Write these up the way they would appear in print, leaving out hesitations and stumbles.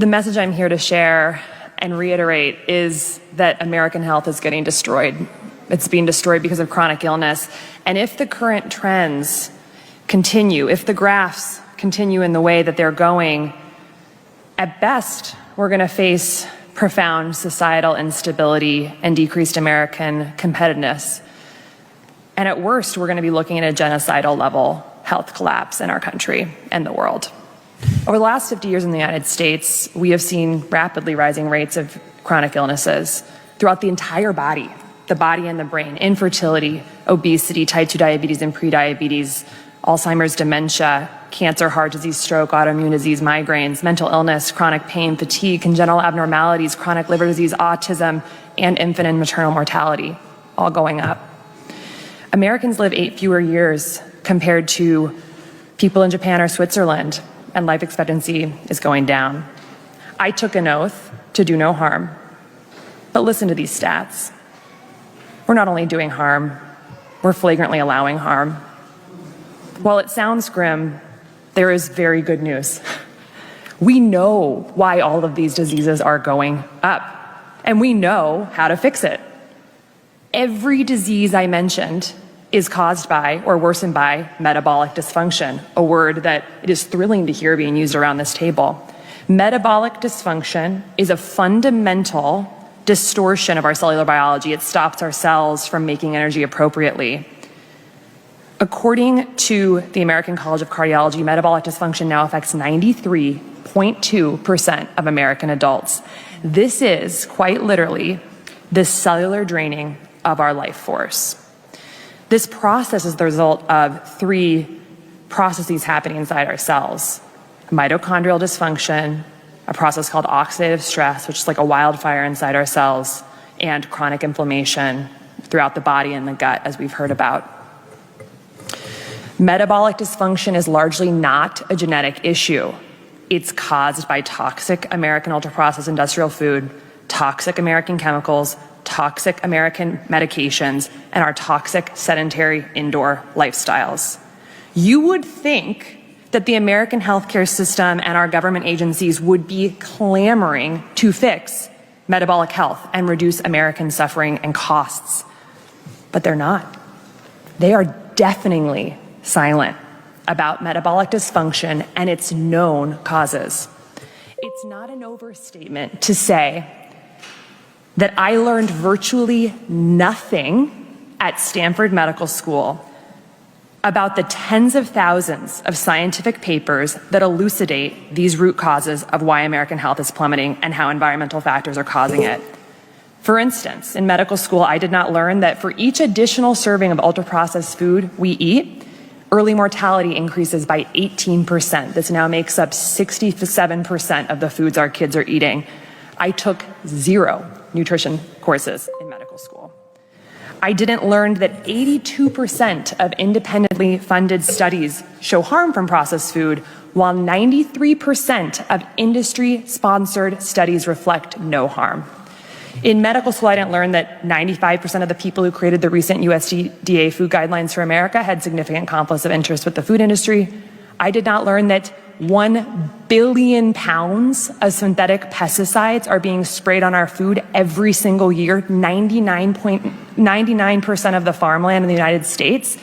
The message I'm here to share and reiterate is that American health is getting destroyed. It's being destroyed because of chronic illness. And if the current trends continue, if the graphs continue in the way that they're going, at best, we're going to face profound societal instability and decreased American competitiveness. And at worst, we're going to be looking at a genocidal level health collapse in our country and the world. Over the last 50 years in the United States, we have seen rapidly rising rates of chronic illnesses throughout the entire body, the body and the brain: infertility, obesity, type 2 diabetes and prediabetes, Alzheimer's, dementia, cancer, heart disease, stroke, autoimmune disease, migraines, mental illness, chronic pain, fatigue, congenital abnormalities, chronic liver disease, autism, and infant and maternal mortality, all going up. Americans live 8 fewer years compared to people in Japan or Switzerland, and life expectancy is going down. I took an oath to do no harm, but listen to these stats. We're not only doing harm, we're flagrantly allowing harm. While it sounds grim, there is very good news. We know why all of these diseases are going up, and we know how to fix it. Every disease I mentioned is caused by or worsened by metabolic dysfunction, a word that it is thrilling to hear being used around this table. Metabolic dysfunction is a fundamental distortion of our cellular biology. It stops our cells from making energy appropriately. According to the American College of Cardiology, metabolic dysfunction now affects 93.2% of American adults. This is quite literally the cellular draining of our life force. This process is the result of 3 processes happening inside our cells: mitochondrial dysfunction, a process called oxidative stress, which is like a wildfire inside our cells, and chronic inflammation throughout the body and the gut, as we've heard about. Metabolic dysfunction is largely not a genetic issue. It's caused by toxic American ultra-processed industrial food, toxic American chemicals, toxic American medications, and our toxic sedentary indoor lifestyles. You would think that the American healthcare system and our government agencies would be clamoring to fix metabolic health and reduce American suffering and costs, but they're not. They are deafeningly silent about metabolic dysfunction and its known causes. It's not an overstatement to say that I learned virtually nothing at Stanford Medical School about the tens of thousands of scientific papers that elucidate these root causes of why American health is plummeting and how environmental factors are causing it. For instance, in medical school, I did not learn that for each additional serving of ultra-processed food we eat, early mortality increases by 18%. This now makes up 67% of the foods our kids are eating. I took 0 nutrition courses in medical school. I didn't learn that 82% of independently funded studies show harm from processed food, while 93% of industry-sponsored studies reflect no harm. In medical school, I didn't learn that 95% of the people who created the recent USDA food guidelines for America had significant conflicts of interest with the food industry. I did not learn that 1 billion pounds of synthetic pesticides are being sprayed on our food every single year. 99% of the farmland in the United States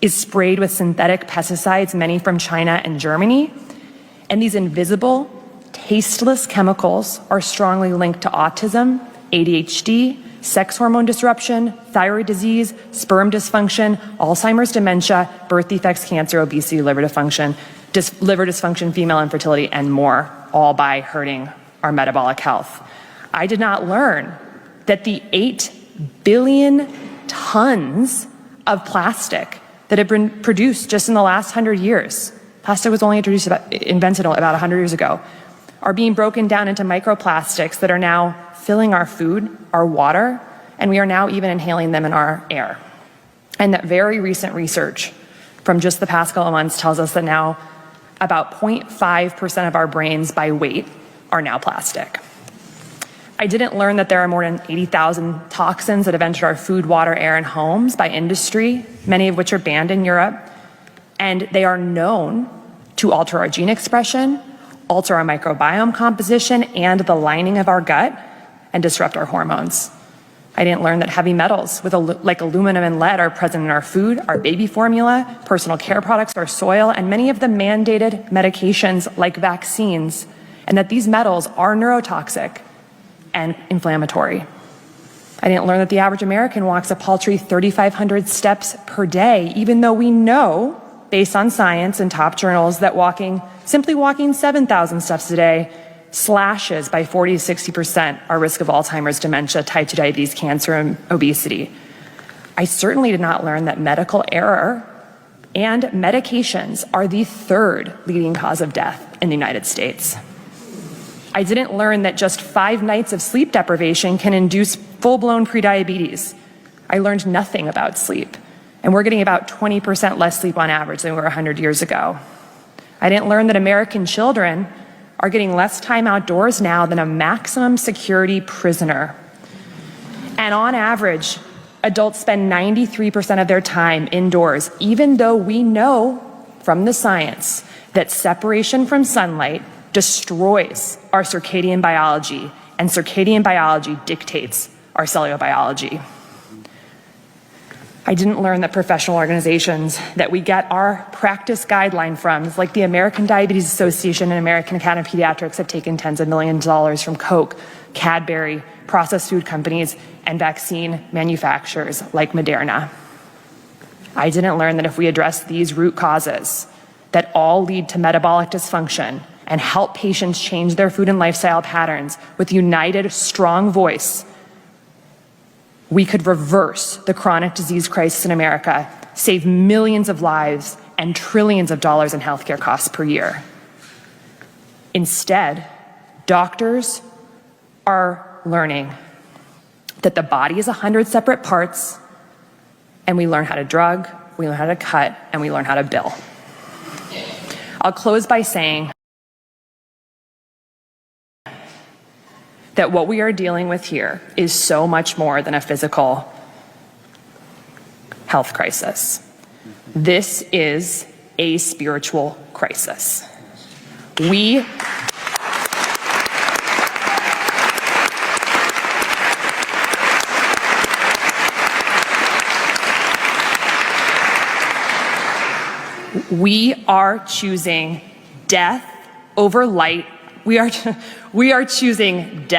is sprayed with synthetic pesticides, many from China and Germany. And these invisible, tasteless chemicals are strongly linked to autism, ADHD, sex hormone disruption, thyroid disease, sperm dysfunction, Alzheimer's, dementia, birth defects, cancer, obesity, liver dysfunction, female infertility, and more, all by hurting our metabolic health. I did not learn that the 8 billion tons of plastic that have been produced just in the last 100 years, plastic was only invented about 100 years ago, are being broken down into microplastics that are now filling our food, our water, and we are now even inhaling them in our air. And that very recent research from just the past couple of months tells us that now about 0.5% of our brains by weight are now plastic. I didn't learn that there are more than 80,000 toxins that have entered our food, water, air, and homes by industry, many of which are banned in Europe, and they are known to alter our gene expression alter our microbiome composition and the lining of our gut, and disrupt our hormones. I didn't learn that heavy metals like aluminum and lead are present in our food, our baby formula, personal care products, our soil, and many of the mandated medications like vaccines, and that these metals are neurotoxic and inflammatory. I didn't learn that the average American walks a paltry 3,500 steps per day, even though we know, based on science and top journals, that simply walking 7,000 steps a day slashes by 40 to 60% our risk of Alzheimer's, dementia, type 2 diabetes, cancer, and obesity. I certainly did not learn that medical error and medications are the third leading cause of death in the United States. I didn't learn that just 5 nights of sleep deprivation can induce full-blown prediabetes. I learned nothing about sleep, and we're getting about 20% less sleep on average than we were 100 years ago. I didn't learn that American children are getting less time outdoors now than a maximum security prisoner. And on average, adults spend 93% of their time indoors, even though we know from the science that separation from sunlight destroys our circadian biology, and circadian biology dictates our cellular biology. I didn't learn that professional organizations that we get our practice guideline from, like the American Diabetes Association and American Academy of Pediatrics, have taken tens of millions of dollars from Coke, Cadbury, processed food companies, and vaccine manufacturers like Moderna. I didn't learn that if we address these root causes that all lead to metabolic dysfunction and help patients change their food and lifestyle patterns with united, strong voice, we could reverse the chronic disease crisis in America, save millions of lives and trillions of dollars in healthcare costs per year. Instead, doctors are learning that the body is 100 separate parts, and we learn how to drug, we learn how to cut, and we learn how to bill. I'll close by saying that what we are dealing with here is so much more than a physical health crisis. This is a spiritual crisis. We are choosing death over light. We are choosing death